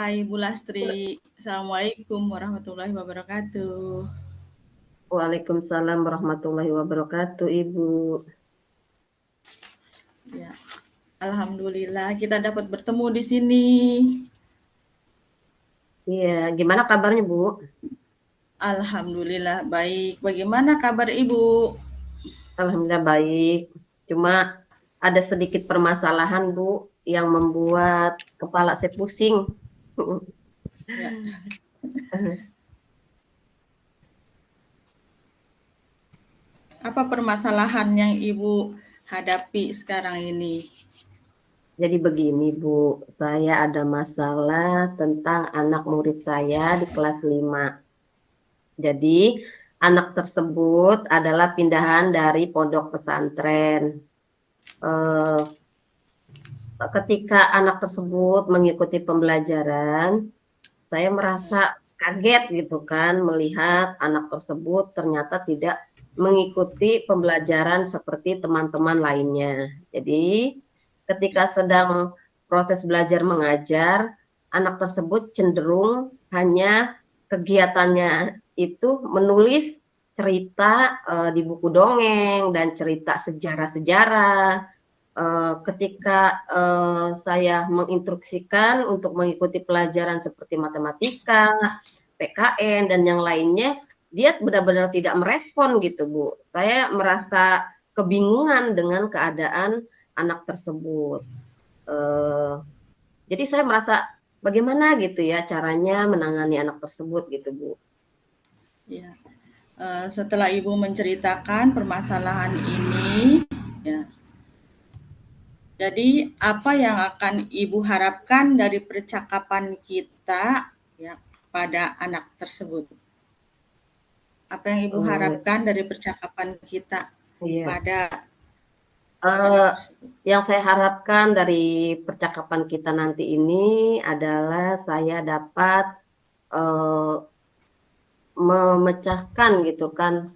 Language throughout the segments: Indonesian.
Hai Bu Lastri, Assalamualaikum warahmatullahi wabarakatuh. Waalaikumsalam warahmatullahi wabarakatuh, Ibu. Ya, Alhamdulillah kita dapat bertemu di sini. Iya, gimana kabarnya, Bu? Alhamdulillah baik. Bagaimana kabar Ibu? Alhamdulillah baik. Cuma ada sedikit permasalahan, Bu, yang membuat kepala saya pusing. Ya, apa permasalahan yang Ibu hadapi sekarang ini? Jadi begini, Bu, saya ada masalah tentang anak murid saya di kelas 5. Jadi, anak tersebut adalah pindahan dari pondok pesantren. Eh, Ketika anak tersebut mengikuti pembelajaran, saya merasa kaget gitu kan melihat anak tersebut ternyata tidak mengikuti pembelajaran seperti teman-teman lainnya. Jadi, ketika sedang proses belajar mengajar, anak tersebut cenderung hanya kegiatannya itu menulis cerita di buku dongeng dan cerita sejarah-sejarah. Ketika saya menginstruksikan untuk mengikuti pelajaran seperti matematika, PKN, dan yang lainnya, dia benar-benar tidak merespon gitu, Bu. Saya merasa kebingungan dengan keadaan anak tersebut. Jadi saya merasa bagaimana gitu ya caranya menangani anak tersebut gitu, Bu. Ya, setelah Ibu menceritakan permasalahan ini, ya, jadi apa yang akan Ibu harapkan dari percakapan kita ya pada anak tersebut? Apa yang Ibu Eh, harapkan dari percakapan kita iya. pada anak Eh, tersebut? yang saya harapkan dari percakapan kita nanti ini adalah saya dapat eh, memecahkan gitu kan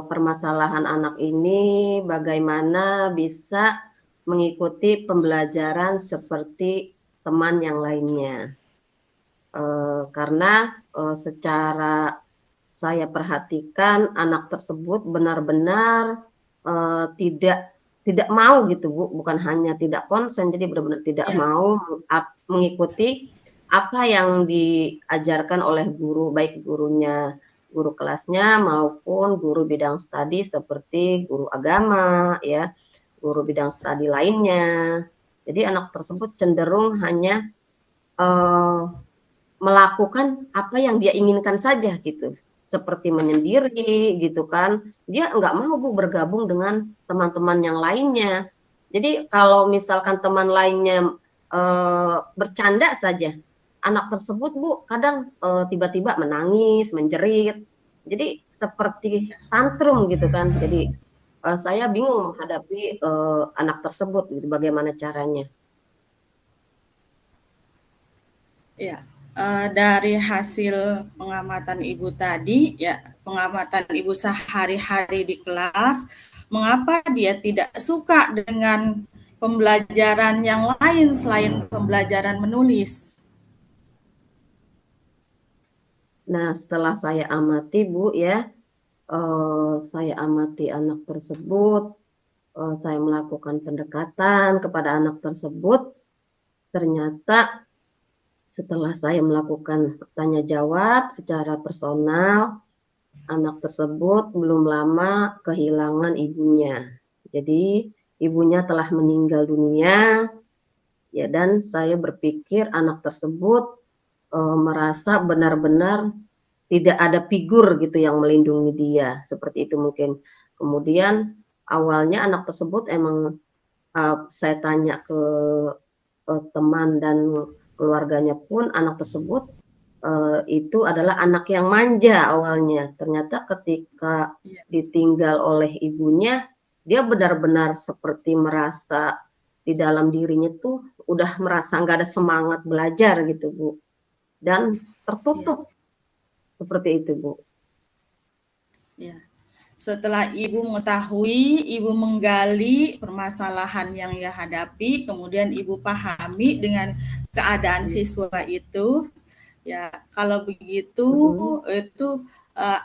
permasalahan anak ini, bagaimana bisa mengikuti pembelajaran seperti teman yang lainnya. Karena secara saya perhatikan anak tersebut benar-benar tidak tidak mau gitu, Bu, bukan hanya tidak konsen, jadi benar-benar tidak Ya, mau mengikuti apa yang diajarkan oleh guru, baik guru kelasnya maupun guru bidang studi seperti guru agama, ya, guru bidang studi lainnya. Jadi anak tersebut cenderung hanya eh, melakukan apa yang dia inginkan saja gitu, seperti menyendiri gitu kan. Dia nggak mau, Bu, bergabung dengan teman-teman yang lainnya. Jadi kalau misalkan teman lainnya bercanda saja, anak tersebut, Bu, kadang tiba-tiba menangis, menjerit. Jadi seperti tantrum gitu kan. Jadi saya bingung menghadapi anak tersebut gitu, bagaimana caranya. ya. Dari hasil pengamatan Ibu tadi, ya, pengamatan Ibu sehari-hari di kelas, mengapa dia tidak suka dengan pembelajaran yang lain selain pembelajaran menulis? Nah, setelah saya amati, Bu, ya, saya amati anak tersebut, saya melakukan pendekatan kepada anak tersebut. Ternyata setelah saya melakukan tanya jawab secara personal, anak tersebut belum lama kehilangan ibunya. Jadi ibunya telah meninggal dunia, ya, dan saya berpikir anak tersebut merasa benar-benar tidak ada figur gitu yang melindungi dia, seperti itu mungkin. Kemudian awalnya anak tersebut emang saya tanya ke teman dan keluarganya pun anak tersebut itu adalah anak yang manja awalnya. Ternyata ketika Ya, ditinggal oleh ibunya, dia benar-benar seperti merasa di dalam dirinya tuh udah merasa nggak ada semangat belajar gitu, Bu. Dan ya, tertutup seperti itu, Bu. ya. Setelah Ibu mengetahui, Ibu menggali permasalahan yang ia hadapi, kemudian Ibu pahami dengan keadaan siswa itu. Ya, kalau begitu itu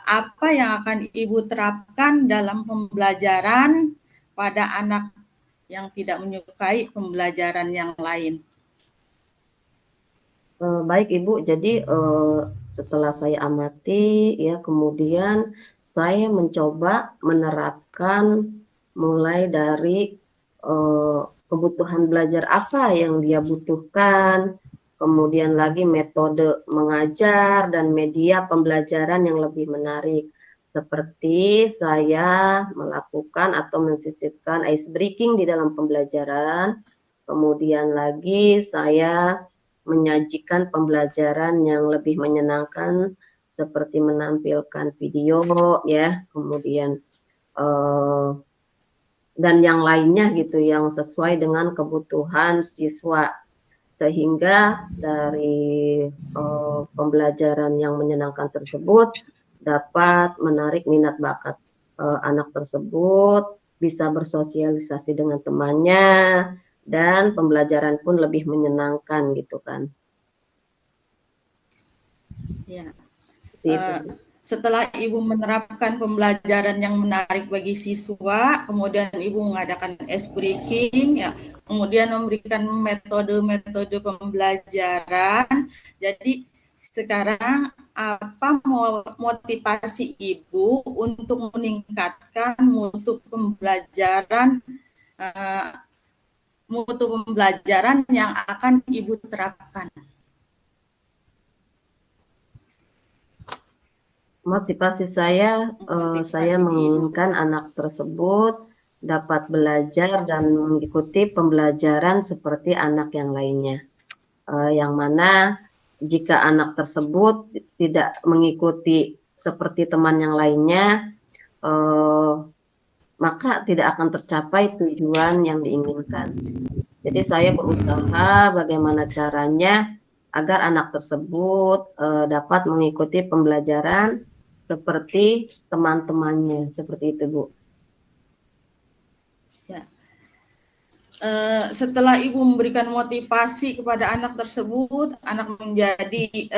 apa yang akan Ibu terapkan dalam pembelajaran pada anak yang tidak menyukai pembelajaran yang lain? Baik Ibu, jadi setelah saya amati ya, kemudian saya mencoba menerapkan mulai dari kebutuhan belajar apa yang dia butuhkan, kemudian lagi metode mengajar dan media pembelajaran yang lebih menarik. Seperti saya melakukan atau mensisipkan ice breaking di dalam pembelajaran, kemudian lagi saya menyajikan pembelajaran yang lebih menyenangkan seperti menampilkan video ya, kemudian dan yang lainnya gitu yang sesuai dengan kebutuhan siswa, sehingga dari pembelajaran yang menyenangkan tersebut dapat menarik minat bakat anak tersebut, bisa bersosialisasi dengan temannya, dan pembelajaran pun lebih menyenangkan gitu kan. Ya. Itu. Setelah Ibu menerapkan pembelajaran yang menarik bagi siswa, kemudian Ibu mengadakan ice breaking, ya, kemudian memberikan metode-metode pembelajaran. Jadi sekarang apa motivasi Ibu untuk meningkatkan mutu pembelajaran yang akan Ibu terapkan? Motivasi saya menginginkan anak tersebut dapat belajar dan mengikuti pembelajaran seperti anak yang lainnya. Yang mana jika anak tersebut tidak mengikuti seperti teman yang lainnya, maka tidak akan tercapai tujuan yang diinginkan. Jadi saya berusaha bagaimana caranya agar anak tersebut dapat mengikuti pembelajaran seperti teman-temannya, seperti itu Bu. Ya. Setelah Ibu memberikan motivasi kepada anak tersebut, anak menjadi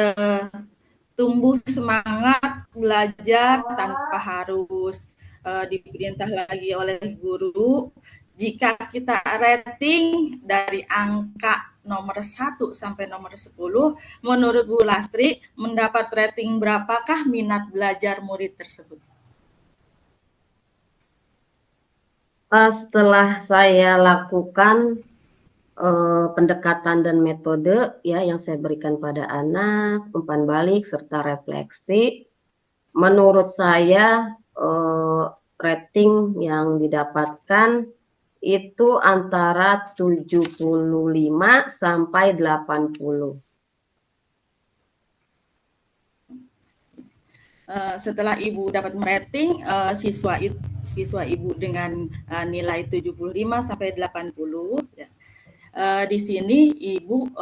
tumbuh semangat belajar tanpa harus diperintah lagi oleh guru. Jika kita rating dari angka nomor 1 sampai nomor 10, menurut Bu Lastri, mendapat rating berapakah minat belajar murid tersebut? Setelah saya lakukan pendekatan dan metode ya yang saya berikan pada anak, umpan balik serta refleksi, menurut saya rating yang didapatkan itu antara 75 sampai 80. Setelah Ibu dapat merating siswa Ibu dengan nilai 75 sampai 80, ya. Di sini Ibu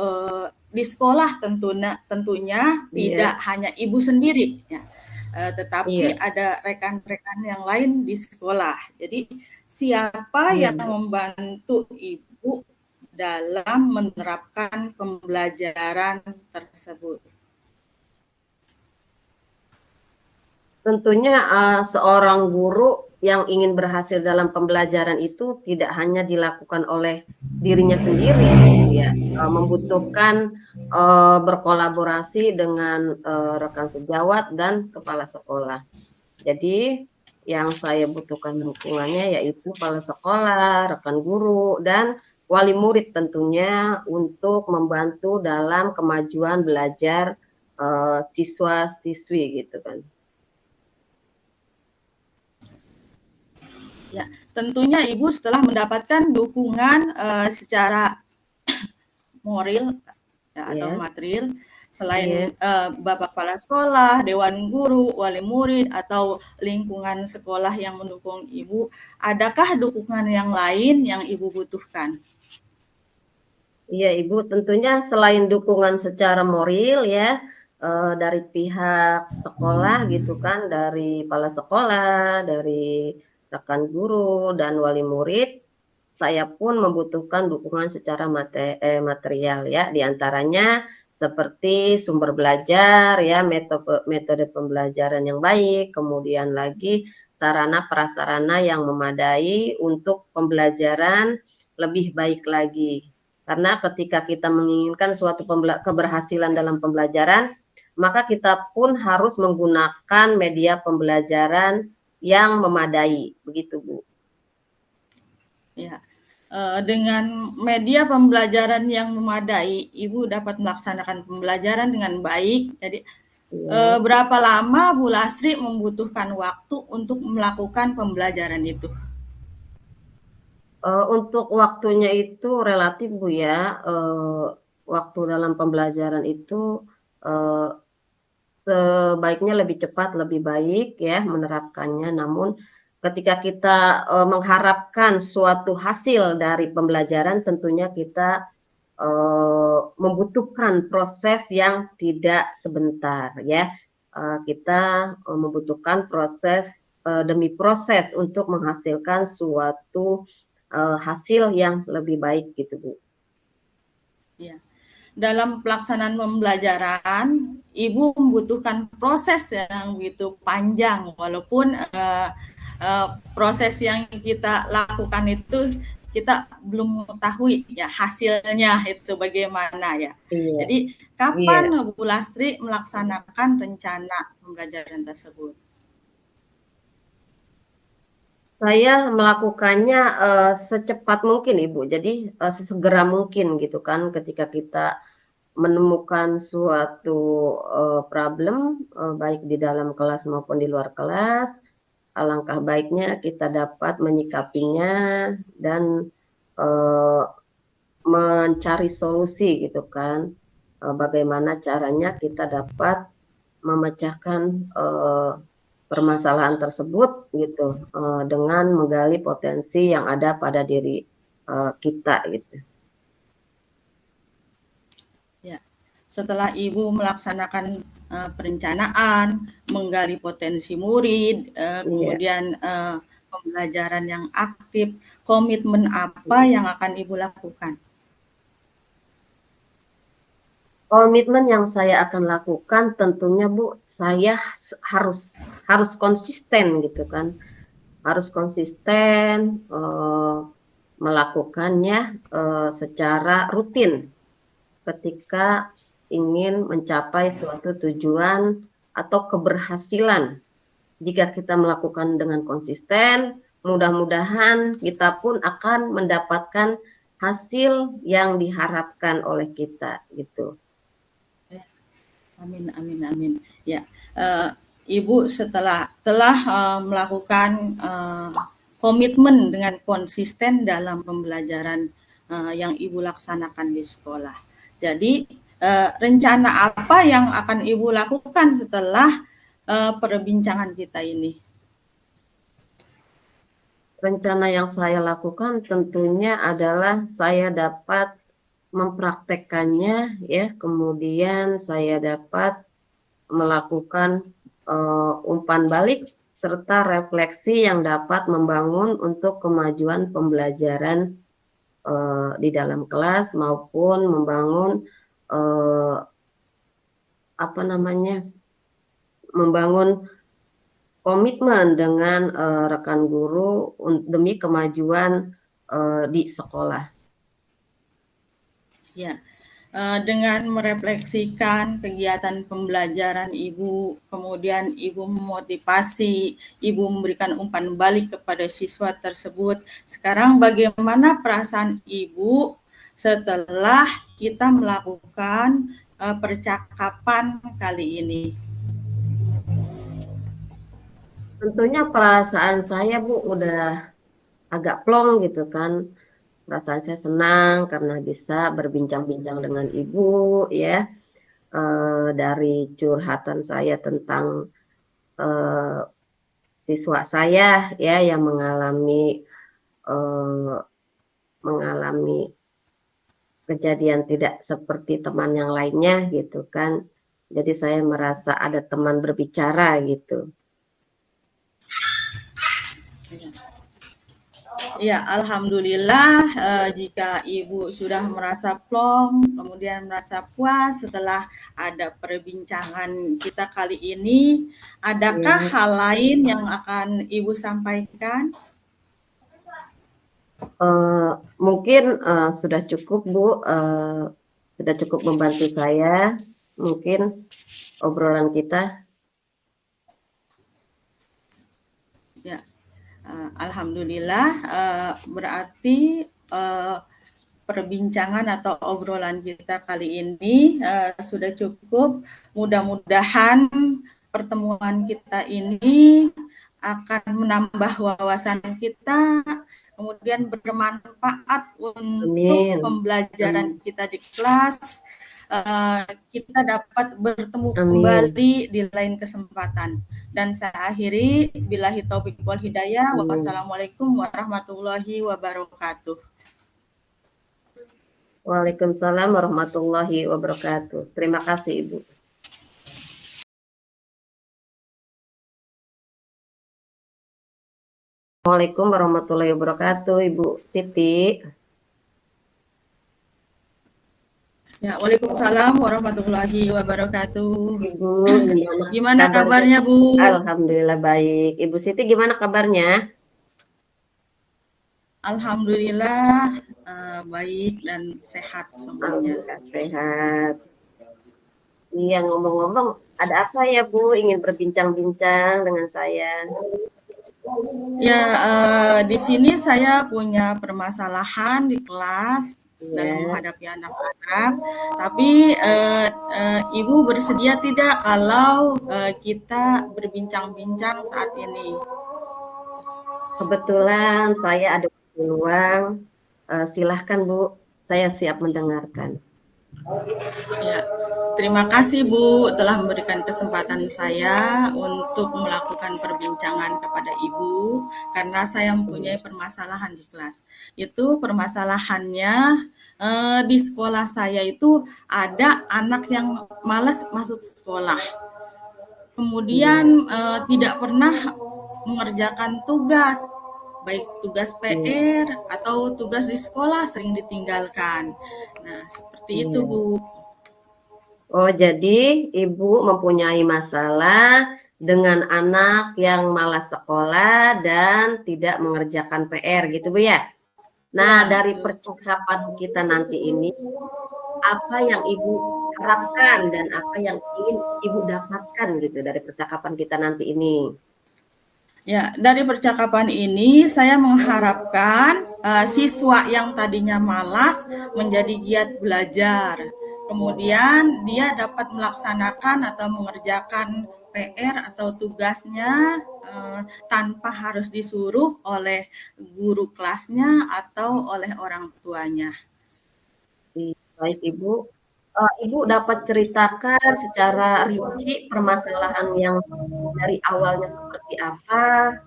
di sekolah tentunya tidak hanya Ibu sendiri, ya. Tetapi ada rekan-rekan yang lain di sekolah. Jadi siapa yang membantu Ibu dalam menerapkan pembelajaran tersebut? Tentunya seorang guru yang ingin berhasil dalam pembelajaran itu tidak hanya dilakukan oleh dirinya sendiri, ya, membutuhkan berkolaborasi dengan rekan sejawat dan kepala sekolah. Jadi yang saya butuhkan dukungannya yaitu kepala sekolah, rekan guru, dan wali murid tentunya untuk membantu dalam kemajuan belajar siswa-siswi gitu kan. Ya, tentunya Ibu setelah mendapatkan dukungan secara moral ya, atau material, selain Bapak Kepala Sekolah, Dewan Guru, wali murid, atau lingkungan sekolah yang mendukung Ibu, adakah dukungan yang lain yang Ibu butuhkan? Iya Ibu, tentunya selain dukungan secara moral ya, dari pihak sekolah gitu kan, dari kepala sekolah, dari rekan guru dan wali murid, saya pun membutuhkan dukungan secara material ya, di antaranya seperti sumber belajar ya, metode pembelajaran yang baik, kemudian lagi sarana prasarana yang memadai untuk pembelajaran lebih baik lagi. Karena ketika kita menginginkan suatu keberhasilan dalam pembelajaran, maka kita pun harus menggunakan media pembelajaran yang memadai, begitu Bu. Ya, dengan media pembelajaran yang memadai, Ibu dapat melaksanakan pembelajaran dengan baik. Jadi, Ya. berapa lama Bu Lasri membutuhkan waktu untuk melakukan pembelajaran itu? Untuk waktunya itu relatif Bu ya, waktu dalam pembelajaran itu, eee, sebaiknya lebih cepat lebih baik ya menerapkannya, namun ketika kita, mengharapkan suatu hasil dari pembelajaran tentunya kita, membutuhkan proses yang tidak sebentar ya, kita, membutuhkan proses, demi proses untuk menghasilkan suatu hasil yang lebih baik gitu, Bu. Ya. Dalam pelaksanaan pembelajaran, Ibu membutuhkan proses yang begitu panjang, walaupun proses yang kita lakukan itu kita belum mengetahui ya hasilnya itu bagaimana ya. Iya, Jadi iya. kapan Bu Lastri melaksanakan rencana pembelajaran tersebut? Saya melakukannya, secepat mungkin, Ibu. Jadi, sesegera mungkin gitu kan ketika kita menemukan suatu, problem, baik di dalam kelas maupun di luar kelas, alangkah baiknya kita dapat menyikapinya dan, eee, mencari solusi gitu kan, bagaimana caranya kita dapat memecahkan, permasalahan tersebut gitu, dengan menggali potensi yang ada pada diri, kita gitu. Ya. Setelah Ibu melaksanakan perencanaan, menggali potensi murid, Iya, kemudian pembelajaran yang aktif, komitmen apa mhm. yang akan Ibu lakukan? Komitmen yang saya akan lakukan tentunya Bu, saya harus konsisten gitu kan, harus konsisten, melakukannya, secara rutin ketika ingin mencapai suatu tujuan atau keberhasilan. Jika kita melakukan dengan konsisten, mudah-mudahan kita pun akan mendapatkan hasil yang diharapkan oleh kita gitu. Amin, amin, amin. Ya, Ibu telah melakukan komitmen dengan konsisten dalam pembelajaran yang Ibu laksanakan di sekolah. Jadi, rencana apa yang akan Ibu lakukan setelah perbincangan kita ini? Rencana yang saya lakukan tentunya adalah saya dapat mempraktekkannya ya, kemudian saya dapat melakukan, umpan balik serta refleksi yang dapat membangun untuk kemajuan pembelajaran, di dalam kelas maupun membangun, eee, apa namanya, membangun komitmen dengan, rekan guru demi kemajuan, di sekolah. Ya, dengan merefleksikan kegiatan pembelajaran Ibu, kemudian Ibu memotivasi, Ibu memberikan umpan balik kepada siswa tersebut. Sekarang bagaimana perasaan Ibu setelah kita melakukan percakapan kali ini? Tentunya perasaan saya Bu, udah agak plong gitu kan, perasaan saya senang karena bisa berbincang-bincang dengan Ibu ya, dari curhatan saya tentang, eee, siswa saya ya yang eee, mengalami kejadian tidak seperti teman yang lainnya gitu kan. Jadi saya merasa ada teman berbicara gitu. Ya, alhamdulillah jika Ibu sudah merasa plong, kemudian merasa puas setelah ada perbincangan kita kali ini, adakah Ya, hal lain yang akan Ibu sampaikan? mungkin sudah cukup Bu, sudah cukup membantu saya. Mungkin obrolan kita. Ya, alhamdulillah berarti perbincangan atau obrolan kita kali ini sudah cukup. Mudah-mudahan pertemuan kita ini akan menambah wawasan kita, kemudian bermanfaat untuk Amin. pembelajaran Amin. kita di kelas. Kita dapat bertemu Amin. kembali di lain kesempatan. Dan saya akhiri, billahi taufik wal hidayah. Amin. Wassalamualaikum warahmatullahi wabarakatuh. Waalaikumsalam warahmatullahi wabarakatuh. Terima kasih Ibu. Assalamualaikum warahmatullahi wabarakatuh, Ibu Siti. Ya, Waalaikumsalam warahmatullahi wabarakatuh. Ibu, Gimana kabarnya? kabarnya, Bu? Alhamdulillah baik. Ibu Siti gimana kabarnya? Alhamdulillah baik dan sehat semuanya. Alhamdulillah sehat. Iya, ngomong-ngomong, ada apa ya Bu? Ingin berbincang-bincang dengan saya? Ya, di sini saya punya permasalahan di kelas dalam Ya, menghadapi anak-anak. Tapi Ibu bersedia tidak kalau kita berbincang-bincang saat ini? kebetulan saya ada waktu luang. Silahkan Bu, saya siap mendengarkan. Ya, terima kasih Bu telah memberikan kesempatan saya untuk melakukan perbincangan kepada Ibu karena saya mempunyai permasalahan di kelas. Itu permasalahannya di sekolah saya itu ada anak yang malas masuk sekolah. Kemudian Iya, tidak pernah mengerjakan tugas, baik tugas iya, PR atau tugas di sekolah sering ditinggalkan. Nah, seperti itu iya. Bu. Oh, jadi Ibu mempunyai masalah dengan anak yang malas sekolah dan tidak mengerjakan PR gitu Bu ya? Nah, Ya, dari betul. percakapan kita nanti ini, apa yang Ibu harapkan dan apa yang ingin Ibu dapatkan gitu dari percakapan kita nanti ini? Ya, dari percakapan ini saya mengharapkan siswa yang tadinya malas menjadi giat belajar. Kemudian dia dapat melaksanakan atau mengerjakan PR atau tugasnya tanpa harus disuruh oleh guru kelasnya atau oleh orang tuanya. Baik Itu. Ibu. Ibu dapat ceritakan secara rinci permasalahan yang dari awalnya seperti apa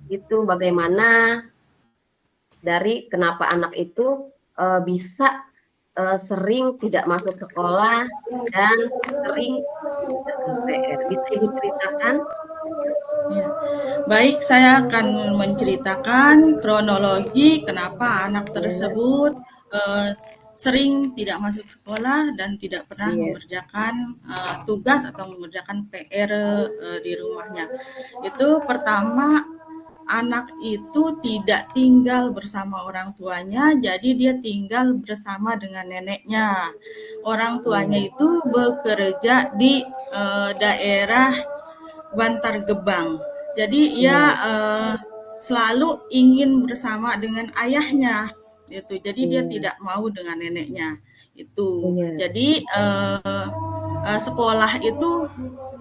gitu, bagaimana dari kenapa anak itu bisa sering tidak masuk sekolah dan sering mengerjakan PR. Bisa Ibu ceritakan? Ya. Baik, saya akan menceritakan kronologi kenapa anak tersebut sering tidak masuk sekolah dan tidak pernah Iya, mengerjakan tugas atau mengerjakan PR di rumahnya. Itu pertama, anak itu tidak tinggal bersama orang tuanya, jadi dia tinggal bersama dengan neneknya. Orang tuanya iya, itu bekerja di daerah Bantar Gebang. Jadi ia iya, selalu ingin bersama dengan ayahnya itu. Jadi dia iya, tidak mau dengan neneknya itu. iya, Jadi sekolah itu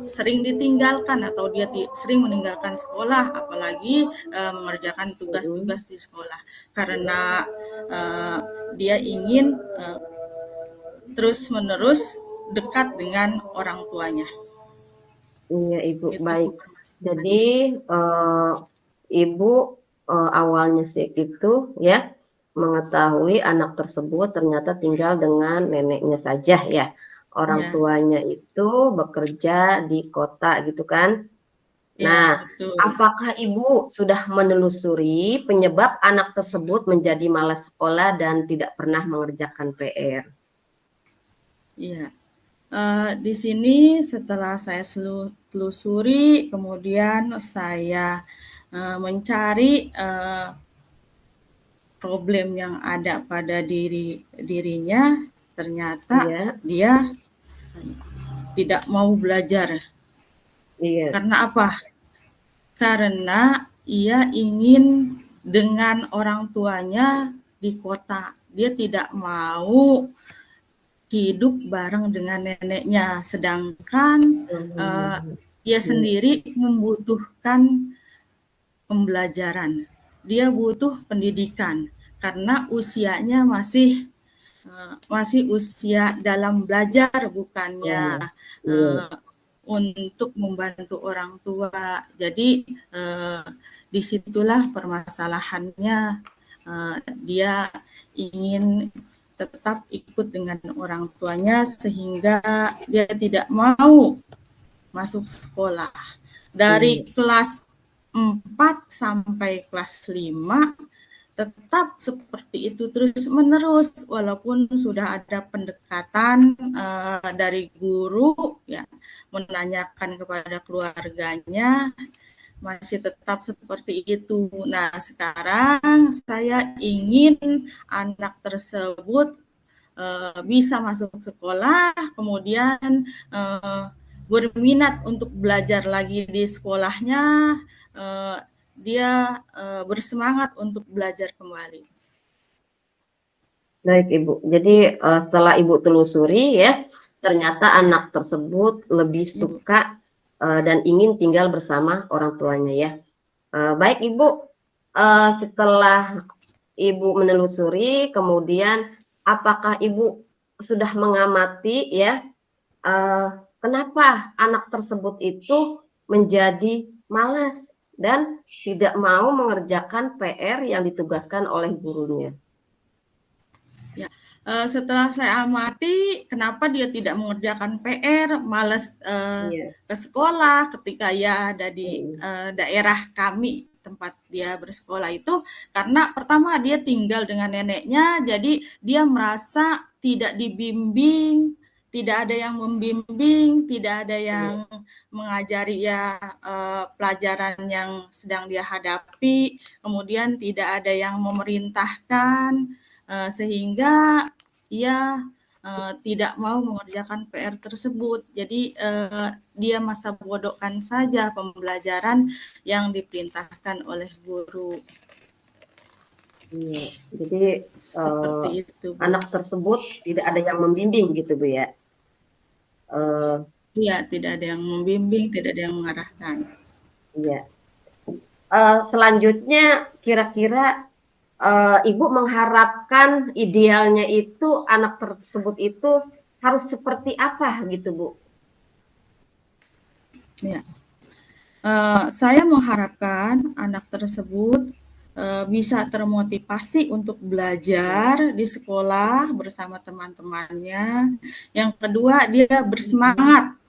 sering ditinggalkan atau dia sering meninggalkan sekolah apalagi mengerjakan mhm, tugas-tugas di sekolah karena uh, dia ingin terus-menerus dekat dengan orang tuanya. iya Ibu, Itu baik. Jadi permasalahannya. eh, Ibu awalnya sih itu ya mengetahui anak tersebut ternyata tinggal dengan neneknya saja ya. orang Ya, tuanya itu bekerja di kota gitu kan. ya, Nah, betul. apakah Ibu sudah menelusuri penyebab anak tersebut menjadi malas sekolah dan tidak pernah mengerjakan PR? Iya. Di sini setelah saya telusuri, kemudian saya mencari problem yang ada pada dirinya, ternyata Iya, dia tidak mau belajar. iya, Karena apa? Karena ia ingin dengan orang tuanya di kota. Dia tidak mau hidup bareng dengan neneknya, sedangkan hmm, ia iya, sendiri membutuhkan pembelajaran. Dia butuh pendidikan karena usianya masih usia dalam belajar, bukannya iya, iya, uh, untuk membantu orang tua. Jadi disitulah permasalahannya. Dia ingin tetap ikut dengan orang tuanya sehingga dia tidak mau masuk sekolah. Dari iya, kelas 4 sampai kelas 5 tetap seperti itu terus-menerus walaupun sudah ada pendekatan dari guru ya menanyakan kepada keluarganya masih tetap seperti itu. Nah, sekarang saya ingin anak tersebut bisa masuk sekolah, kemudian berminat untuk belajar lagi di sekolahnya, eh, dia bersemangat untuk belajar kembali. baik Ibu. Jadi setelah Ibu telusuri ya, ternyata anak tersebut lebih Ya, Bu. suka dan ingin tinggal bersama orang tuanya ya. Baik Ibu, setelah Ibu menelusuri, kemudian apakah Ibu sudah mengamati ya, kenapa anak tersebut itu menjadi malas dan tidak mau mengerjakan PR yang ditugaskan oleh gurunya? Ya, setelah saya amati, kenapa dia tidak mengerjakan PR, malas Iya. ke sekolah ketika ia ada di Mm, daerah kami tempat dia bersekolah itu karena pertama dia tinggal dengan neneknya, jadi dia merasa tidak dibimbing, tidak ada yang membimbing, tidak ada yang iya. mengajari ya pelajaran yang sedang dia hadapi, kemudian tidak ada yang memerintahkan sehingga ia tidak mau mengerjakan PR tersebut. Jadi dia masa bodohkan saja pembelajaran yang diperintahkan oleh guru. Iya. Jadi Seperti itu, Bu. anak tersebut tidak ada yang membimbing gitu Bu ya. Eh, Iya, tidak ada yang membimbing, tidak ada yang mengarahkan. iya. Selanjutnya kira-kira Ibu mengharapkan idealnya itu anak tersebut itu harus seperti apa gitu Bu? Ya. Saya mengharapkan anak tersebut bisa termotivasi untuk Ya. belajar di sekolah bersama teman-temannya. Yang kedua, dia bersemangat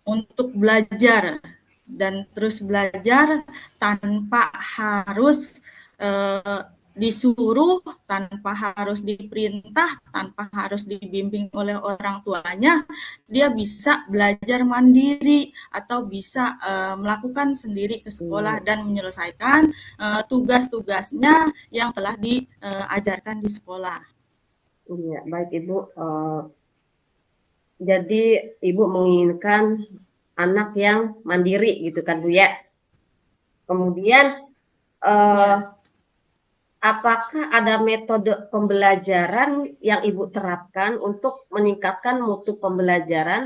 untuk belajar dan terus belajar tanpa harus disuruh, tanpa harus diperintah, tanpa harus dibimbing oleh orang tuanya, dia bisa belajar mandiri atau bisa melakukan sendiri ke sekolah Iya, dan menyelesaikan tugas-tugasnya yang telah diajarkan di sekolah. iya, baik Ibu. Jadi Ibu menginginkan anak yang mandiri gitu kan Bu ya. Kemudian eh, Ya, apakah ada metode pembelajaran yang Ibu terapkan untuk meningkatkan mutu pembelajaran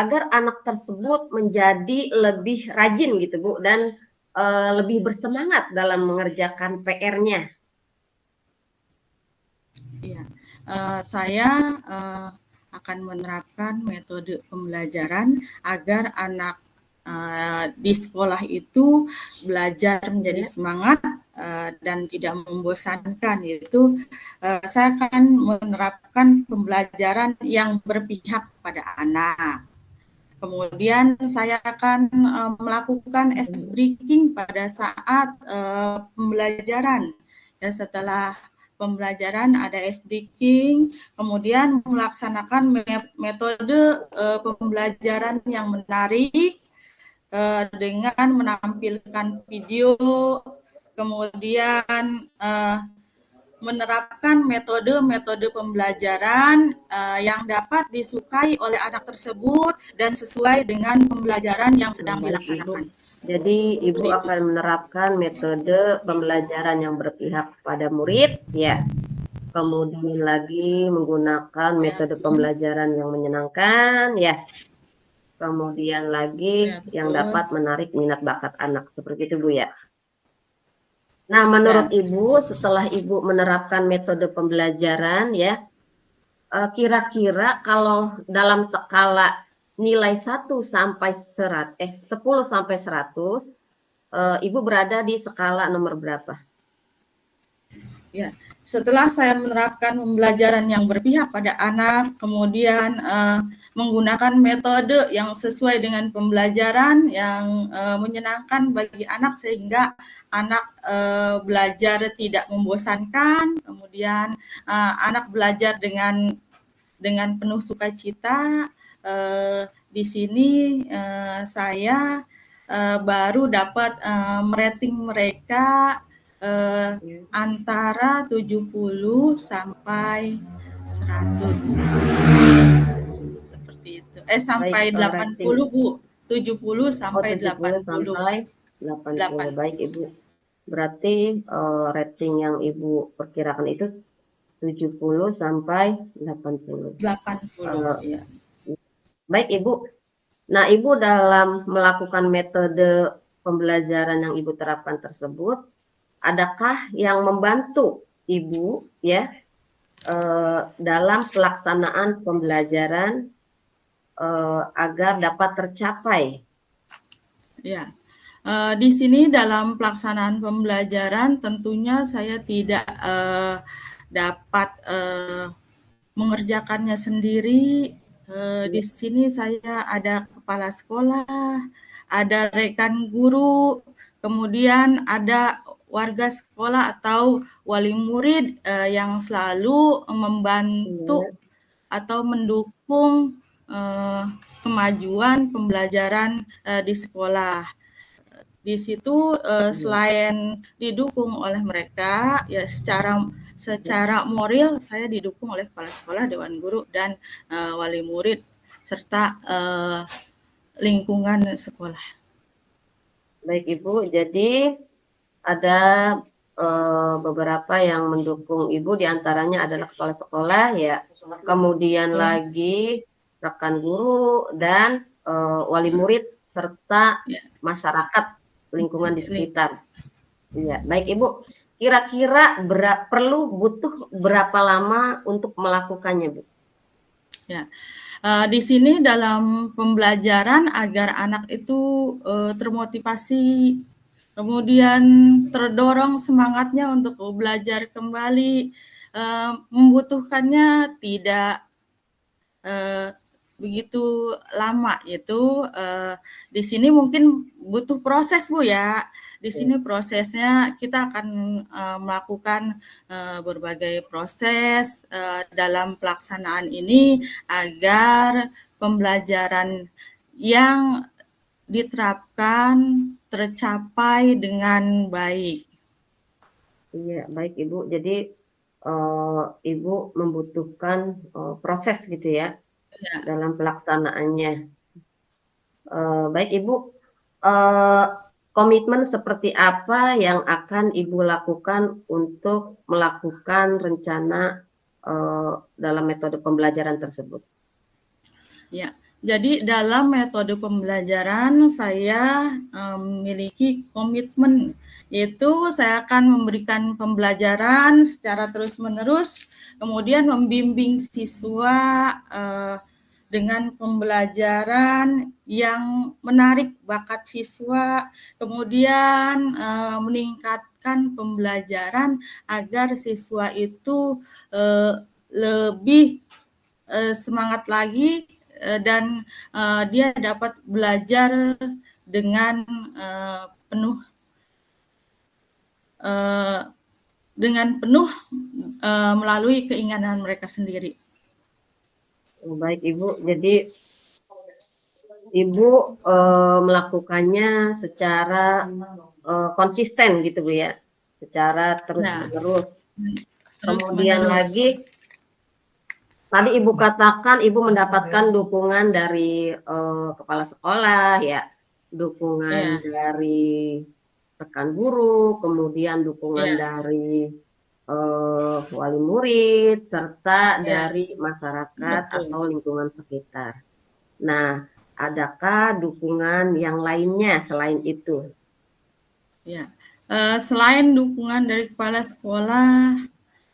agar anak tersebut menjadi lebih rajin gitu Bu dan lebih bersemangat dalam mengerjakan PR-nya? ya. Saya akan menerapkan metode pembelajaran agar anak di sekolah itu belajar menjadi Ya, semangat, dan tidak membosankan, yaitu saya akan menerapkan pembelajaran yang berpihak pada anak. Kemudian saya akan melakukan ice breaking pada saat pembelajaran. Ya, setelah pembelajaran ada ice breaking, kemudian melaksanakan metode pembelajaran yang menarik dengan menampilkan video, kemudian menerapkan metode-metode pembelajaran yang dapat disukai oleh anak tersebut dan sesuai dengan pembelajaran yang sedang Baik, Ibu. dilaksanakan. Jadi Ibu Seperti itu. akan menerapkan metode pembelajaran yang berpihak pada murid, ya. Kemudian lagi menggunakan metode pembelajaran yang menyenangkan, ya. Kemudian lagi Ya, betul. yang dapat menarik minat bakat anak, seperti itu, Bu, ya. Nah, menurut Ibu, setelah Ibu menerapkan metode pembelajaran, ya, kira-kira kalau dalam skala nilai 1 sampai 10 sampai 100, Ibu berada di skala nomor berapa? Ya, setelah saya menerapkan pembelajaran yang berpihak pada anak, kemudian menggunakan metode yang sesuai dengan pembelajaran yang menyenangkan bagi anak sehingga anak belajar tidak membosankan, kemudian anak belajar dengan penuh sukacita. Di sini saya baru dapat merating mereka antara 70 sampai 100. Seperti itu. Sampai Baik, 80, Bu. 70 sampai 70 80. sampai 80. Baik, Ibu. Berarti rating yang Ibu perkirakan itu 70 sampai 80. 80, ya. Baik, Ibu. Nah, Ibu dalam melakukan metode pembelajaran yang Ibu terapkan tersebut, adakah yang membantu Ibu, ya, dalam pelaksanaan pembelajaran agar dapat tercapai? Ya. Di sini dalam pelaksanaan pembelajaran tentunya saya tidak dapat mengerjakannya sendiri. Di sini saya ada kepala sekolah, ada rekan guru, kemudian ada warga sekolah atau wali murid yang selalu membantu atau mendukung kemajuan pembelajaran di sekolah. Di situ selain didukung oleh mereka, ya secara moral saya didukung oleh kepala sekolah, dewan guru, dan wali murid serta lingkungan sekolah. Baik, Ibu, jadi ada beberapa yang mendukung Ibu, diantaranya adalah kepala sekolah, ya, kemudian lagi rekan guru dan wali murid serta masyarakat lingkungan di sekitar. Ya, baik, Ibu. Kira-kira butuh berapa lama untuk melakukannya, Bu? Ya. Di sini dalam pembelajaran agar anak itu termotivasi, kemudian terdorong semangatnya untuk belajar kembali, membutuhkannya tidak begitu lama, yaitu di sini mungkin butuh proses, Bu, ya. Di sini prosesnya kita akan melakukan berbagai proses dalam pelaksanaan ini agar pembelajaran yang diterapkan tercapai dengan baik. Iya, baik, Ibu. Jadi Ibu membutuhkan proses gitu, ya, dalam pelaksanaannya. Baik, Ibu. Komitmen seperti apa yang akan Ibu lakukan untuk melakukan rencana dalam metode pembelajaran tersebut? Ya, jadi dalam metode pembelajaran saya memiliki komitmen, yaitu saya akan memberikan pembelajaran secara terus-menerus, kemudian membimbing siswa dengan pembelajaran yang menarik bakat siswa, kemudian meningkatkan pembelajaran agar siswa itu lebih semangat lagi dan dia dapat belajar dengan penuh melalui keinginan mereka sendiri. Baik Ibu, jadi Ibu melakukannya secara konsisten gitu Bu ya, secara terus-menerus. Kemudian lagi, tadi Ibu katakan Ibu mendapatkan dukungan dari kepala sekolah ya, dukungan dari rekan guru, kemudian dukungan dari wali murid, serta dari masyarakat atau lingkungan sekitar. Nah, adakah dukungan yang lainnya selain itu? Ya, selain dukungan dari kepala sekolah,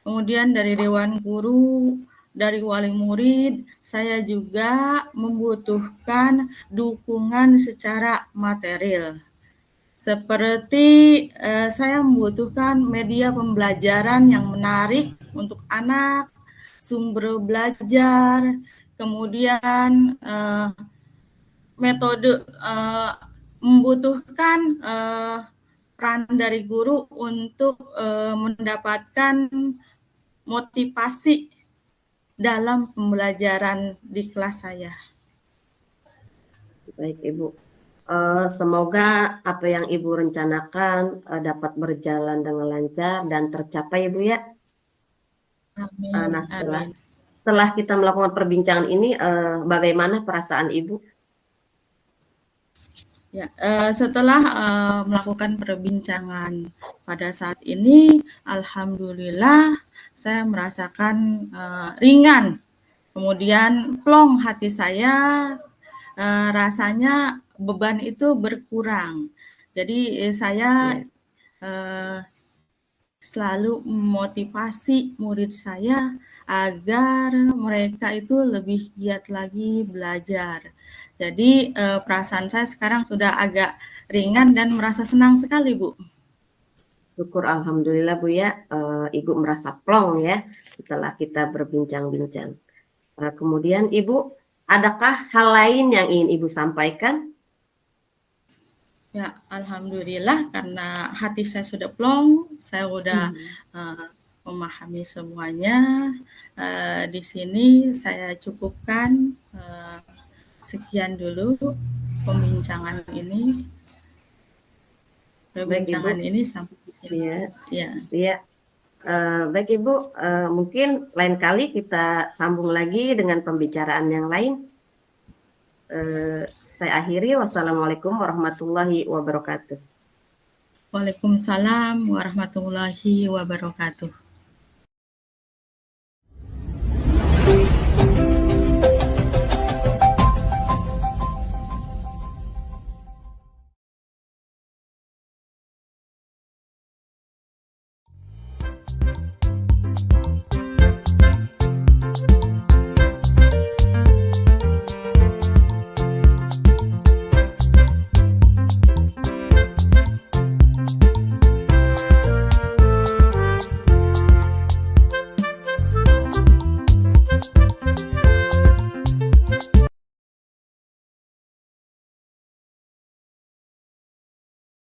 kemudian dari dewan guru, dari wali murid, saya juga membutuhkan dukungan secara material. Seperti saya membutuhkan media pembelajaran yang menarik untuk anak, sumber belajar, kemudian metode membutuhkan peran dari guru untuk mendapatkan motivasi dalam pembelajaran di kelas saya. Baik Ibu. Semoga apa yang Ibu rencanakan dapat berjalan dengan lancar dan tercapai Ibu ya. Amin. Nah, setelah kita melakukan perbincangan ini, bagaimana perasaan Ibu? Ya, setelah melakukan perbincangan pada saat ini, alhamdulillah saya merasakan ringan. Kemudian plong hati saya, rasanya beban itu berkurang. Jadi saya selalu memotivasi murid saya agar mereka itu lebih giat lagi belajar. Jadi perasaan saya sekarang sudah agak ringan dan merasa senang sekali, Bu. Syukur alhamdulillah Bu ya, Ibu merasa plong ya setelah kita berbincang-bincang. Kemudian Ibu, adakah hal lain yang ingin Ibu sampaikan? Ya, alhamdulillah karena hati saya sudah plong, saya sudah memahami semuanya. Di sini saya cukupkan sekian dulu pembincangan ini. Perbincangan ini sampai di sini. Iya. Baik Ibu, mungkin lain kali kita sambung lagi dengan pembicaraan yang lain. Saya akhiri, wassalamualaikum warahmatullahi wabarakatuh. Waalaikumsalam warahmatullahi wabarakatuh.